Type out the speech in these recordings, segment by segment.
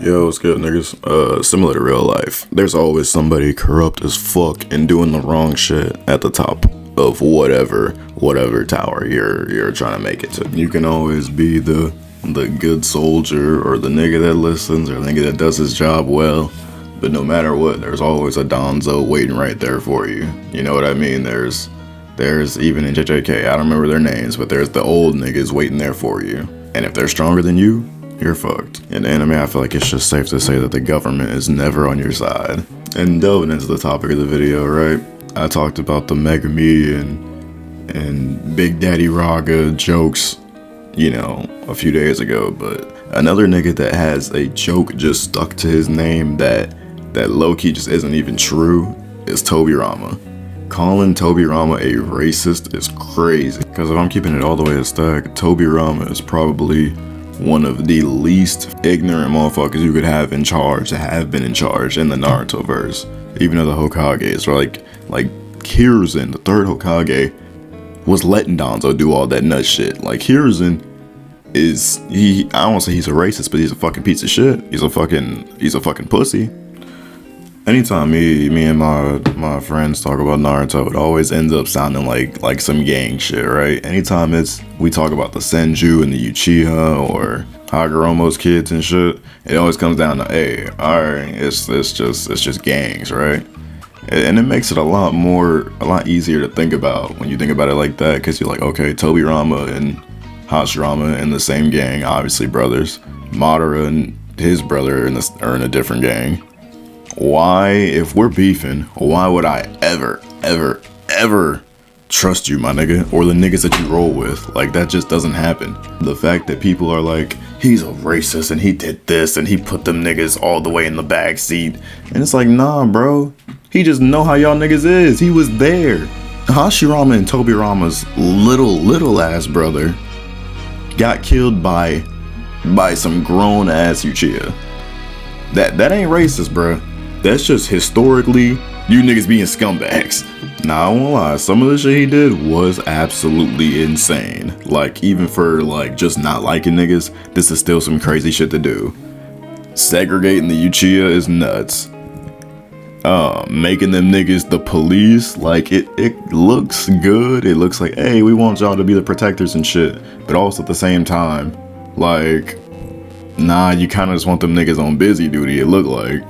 Yo, what's good, niggas? Similar to real life, there's always somebody corrupt as fuck and doing the wrong shit at the top of whatever tower you're trying to make it to. You can always be the good soldier or the nigga that listens or the nigga that does his job well, but no matter what, there's always a Donzo waiting right there for you. You know what I mean? There's even in JJK, I don't remember their names, but there's the old niggas waiting there for you. And if they're stronger than you, you're fucked. In anime, I feel like it's just safe to say that the government is never on your side. And delving into the topic of the video, right? I talked about the Mega Me and Big Daddy Raga jokes, you know, a few days ago, but another nigga that has a joke just stuck to his name that low-key just isn't even true is Tobirama. Calling Tobirama a racist is crazy, because if I'm keeping it all the way a stack, Tobirama is probably one of the least ignorant motherfuckers you could have in charge, that have been in charge in the Naruto verse. Even though the Hokages are like Hiruzen, the third Hokage, was letting Danzo do all that nut shit. Like, Hiruzen is, I don't want to say he's a racist, but he's a fucking piece of shit. He's a fucking pussy. Anytime me and my friends talk about Naruto, it always ends up sounding like some gang shit, right? Anytime we talk about the Senju and the Uchiha or Hagoromo's kids and shit, it always comes down to, hey, alright, it's just gangs, right? And it makes it a lot easier to think about when you think about it like that, because you're like, okay, Tobirama and Hashirama in the same gang, obviously brothers. Madara and his brother are in a different gang. Why, if we're beefing, why would I ever trust you, my nigga, or the niggas that you roll with? Like, that just doesn't happen. The fact that people are like, he's a racist and he did this and he put them niggas all the way in the back seat, and it's like, nah, bro, he just know how y'all niggas is. He was there. Hashirama and Tobirama's little ass brother got killed by some grown ass Uchiha. That ain't racist, bruh. That's just historically you niggas being scumbags. Nah, I won't lie, some of the shit he did was absolutely insane. Like, even for like just not liking niggas, this is still some crazy shit to do. Segregating the Uchiha is nuts. Making them niggas the police, like it looks good. It looks like, hey, we want y'all to be the protectors and shit. But also at the same time, like, nah, you kind of just want them niggas on busy duty, it looked like.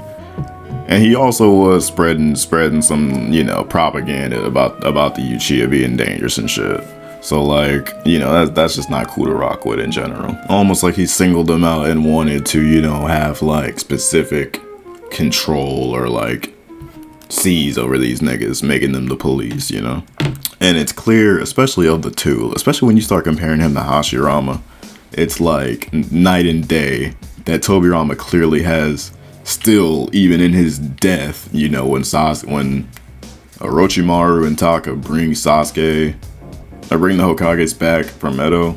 And he also was spreading some, you know, propaganda about the Uchiha being dangerous and shit. So, like, you know, that's just not cool to rock with in general. Almost like he singled them out and wanted to, you know, have like specific control or like seize over these niggas, making them the police, you know. And it's clear, especially of the two, especially when you start comparing him to Hashirama, it's like night and day that Tobirama clearly has still, even in his death, you know, when Orochimaru and Taka bring the Hokages back from Edo,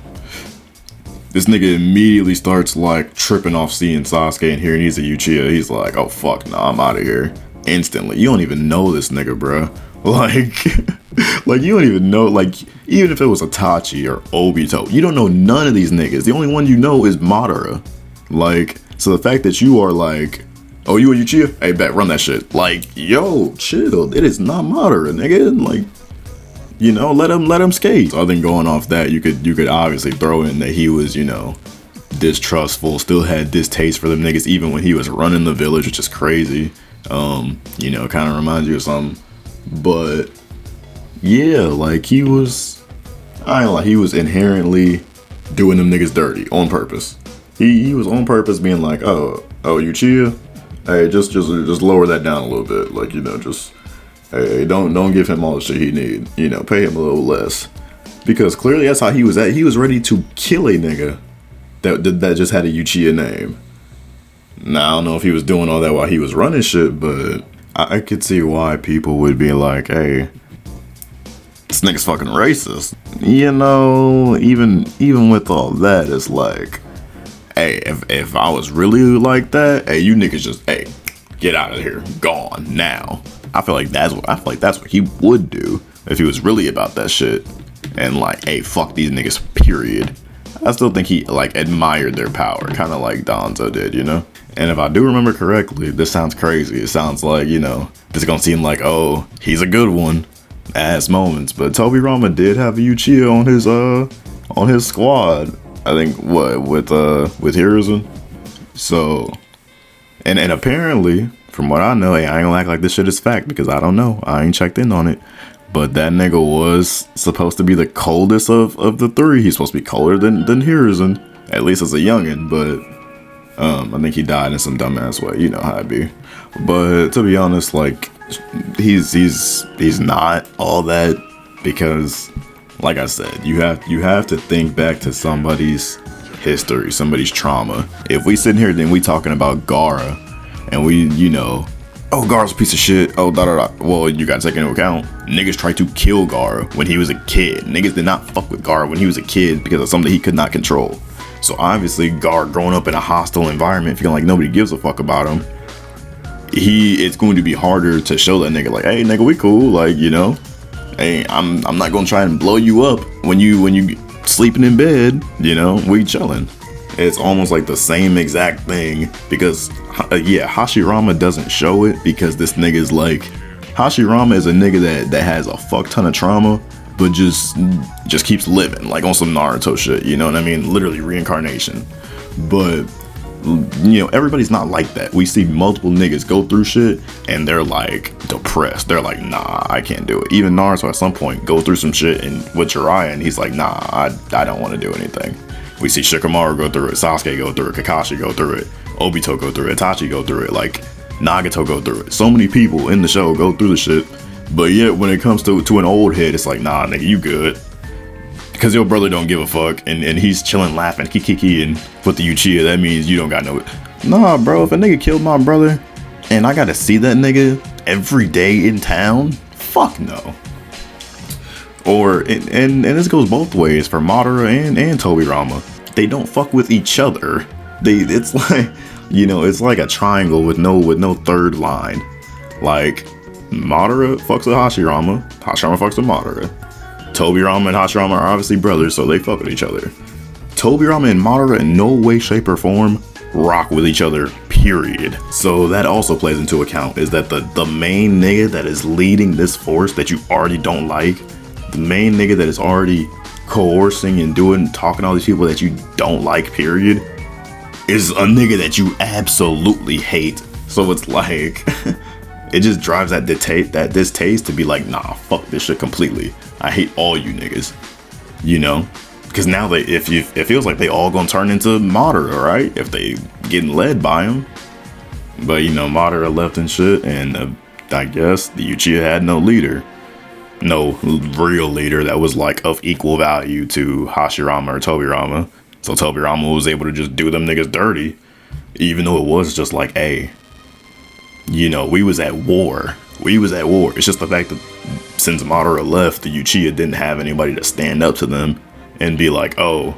this nigga immediately starts like tripping off seeing Sasuke and hearing he's a Uchiha. He's like, oh fuck, nah, I'm out of here. Instantly. You don't even know this nigga, bruh. Like you don't even know, like, even if it was Itachi or Obito, you don't know none of these niggas. The only one you know is Madara. Like, so the fact that you are like, oh, you a Uchiha? Hey, bet, run that shit. Like, yo, chill. It is not Madara, nigga. Like, you know, let him skate. So I think going off that, you could obviously throw in that he was, you know, distrustful, still had distaste for them niggas even when he was running the village, which is crazy. You know, kind of reminds you of something. But yeah, like he was inherently doing them niggas dirty on purpose. He was on purpose being like, oh, Uchiha, hey, just lower that down a little bit. Like, you know, just, hey, don't give him all the shit he need. You know, pay him a little less. Because clearly that's how he was at. He was ready to kill a nigga that just had a Uchiha name. Now, I don't know if he was doing all that while he was running shit, but I could see why people would be like, hey, this nigga's fucking racist. You know, even with all that, it's like, hey, if I was really like that, hey, you niggas just, hey, get out of here, gone now. I feel like that's what he would do if he was really about that shit. And like, hey, fuck these niggas, period. I still think he like admired their power, kind of like Danzo did, you know? And if I do remember correctly, this sounds crazy. It sounds like, you know, it's gonna seem like, oh, he's a good one ass moments. But Tobirama did have a Uchiha on his squad. I think with Hiruzen. So and apparently, from what I know, hey, I ain't gonna act like this shit is fact because I don't know. I ain't checked in on it. But that nigga was supposed to be the coldest of the three. He's supposed to be colder than Hiruzen, at least as a youngin', but I think he died in some dumbass way. You know how it be. But to be honest, like he's not all that because, like I said, you have to think back to somebody's history, somebody's trauma. If we sit here, then we talking about Gaara, and we, you know, oh, Gaara's a piece of shit. Oh, da da da. Well, you gotta take into account, niggas tried to kill Gaara when he was a kid. Niggas did not fuck with Gaara when he was a kid because of something he could not control. So obviously, Gaara growing up in a hostile environment, feeling like nobody gives a fuck about him, it's going to be harder to show that nigga like, hey, nigga, we cool. Like, you know, hey, I'm not gonna try and blow you up when you sleeping in bed. You know, we chilling. It's almost like the same exact thing because, yeah, Hashirama doesn't show it because this nigga is like, Hashirama is a nigga that has a fuck ton of trauma, but just keeps living, like on some Naruto shit, you know what I mean? Literally reincarnation. But, you know, everybody's not like that. We see multiple niggas go through shit and they're like depressed. They're like, nah, I can't do it. Even Naruto at some point go through some shit and with Jiraiya and he's like, nah, I don't want to do anything. We see Shikamaru go through it, Sasuke go through it, Kakashi go through it, Obito go through it, Itachi go through it, like Nagato go through it. So many people in the show go through the shit, but yet when it comes to an old head, it's like, nah, nigga, you good. Because your brother don't give a fuck, and he's chilling, laughing, kiki, and with the Uchiha, that means you don't got no... Nah, bro, if a nigga killed my brother, and I gotta see that nigga every day in town, fuck no. Or, and this goes both ways for Madara and Tobirama. They don't fuck with each other. It's like, you know, it's like a triangle with no third line. Like, Madara fucks with Hashirama fucks with Madara. Tobirama and Hashirama are obviously brothers, so they fuck with each other. Tobirama and Madara in no way, shape, or form rock with each other, period. So that also plays into account, is that the main nigga that is leading this force that you already don't like, the main nigga that is already coercing and talking to all these people that you don't like, period, is a nigga that you absolutely hate. So it's like, it just drives that distaste to be like, nah, fuck this shit completely. I hate all you niggas, you know? Because now it feels like they all gonna turn into Madara, right? If they getting led by him. But, you know, Madara left and shit, and I guess the Uchiha had no leader. No real leader that was like of equal value to Hashirama or Tobirama. So Tobirama was able to just do them niggas dirty, even though it was just like, hey, you know, we was at war. It's just the fact that since Madara left, the Uchiha didn't have anybody to stand up to them and be like, oh,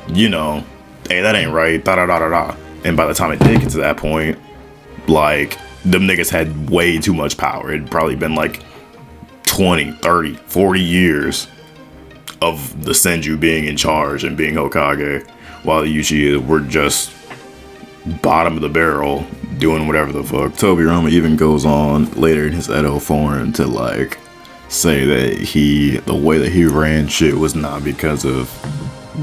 you know, hey, that ain't right, da da da da da. And by the time it did get to that point, like, them niggas had way too much power. It'd probably been like 20, 30, 40 years of the Senju being in charge and being Hokage, while the Uchiha were just bottom of the barrel doing whatever the fuck. Tobirama even goes on later in his Edo form to like say that the way that he ran shit was not because of,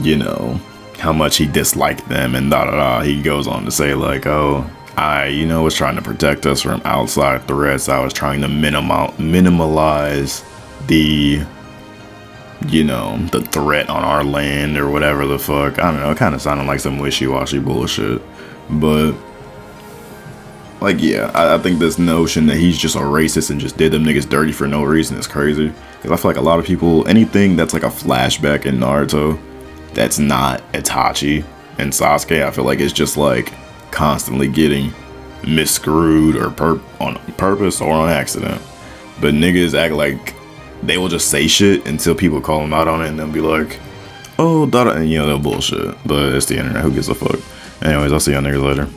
you know, how much he disliked them and da da da. He goes on to say like, oh, I, you know, was trying to protect us from outside threats. I was trying to minimalize the, you know, the threat on our land or whatever the fuck. I don't know. It kind of sounded like some wishy-washy bullshit. But, like, yeah, I think this notion that he's just a racist and just did them niggas dirty for no reason is crazy. Because I feel like a lot of people, anything that's like a flashback in Naruto that's not Itachi and Sasuke, I feel like it's just like constantly getting misscrewed or on purpose or on accident. But niggas act like they will just say shit until people call them out on it and they'll be like, oh, and you know, they'll bullshit. But it's the internet, who gives a fuck? Anyways, I'll see y'all niggas later.